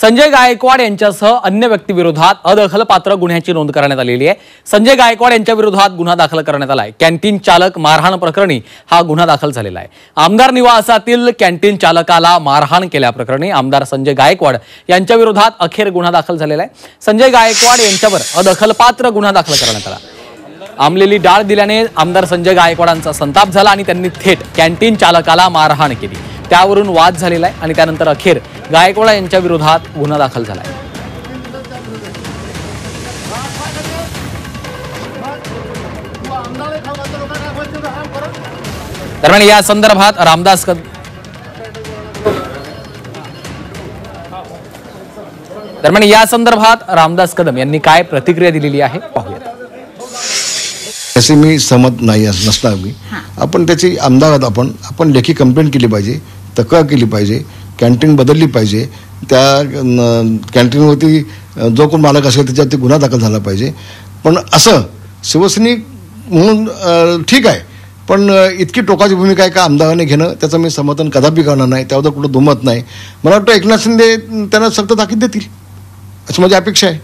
संजय गायकवाड यांच्यासह अन्य व्यक्तीविरोधात अदखलपात्र गुन्ह्याची नोंद करण्यात आलेली आहे। संजय गायकवाड यांच्या विरोधात गुन्हा दाखल करण्यात आलाय। कॅन्टीन चालक मारहाण प्रकरणी हा गुन्हा दाखल झालेला आहे। आमदार निवासातील कॅन्टीन चालकाला मारहाण केल्याप्रकरणी आमदार संजय गायकवाड यांच्या विरोधात अखेर गुन्हा दाखल झालेला आहे। संजय गायकवाड यांच्यावर अदखलपात्र गुन्हा दाखल करण्यात आला। आमलेली डाळ दिल्याने आमदार संजय गायकवाडांचा संताप झाला आणि त्यांनी थेट कॅन्टीन चालकाला मारहाण केली। त्यावरून वाद झालेला आहे आणि त्यानंतर अखेर गायकवाड यांच्या विरोधात गुन्हा दाखल झाला आहे। दरम्यान या संदर्भात रामदास कदम यांनी काय प्रतिक्रिया दिलेली आहे पाहूया। तसे मी सहमत नाही नसणार मी। आपण त्याची अहमदाबाद आपण लेखी कंप्लेंट केली पाहिजे, तक्रार केली पाहिजे, कॅन्टीन बदलली पाहिजे, त्या कॅन्टीनवरती जो कोण मालक असेल त्याच्यावरती गुन्हा दाखल झाला पाहिजे। पण असं शिवसैनिक म्हणून ठीक आहे, पण इतकी टोकाची भूमिका आहे का आमदाराने घेणं, त्याचं मी समर्थन कदापि करणार नाही। त्याबद्दल कुठं दुमत नाही। मला वाटतं एकनाथ शिंदे त्यांना सक्त ताकीद देतील अशी माझी अपेक्षा आहे।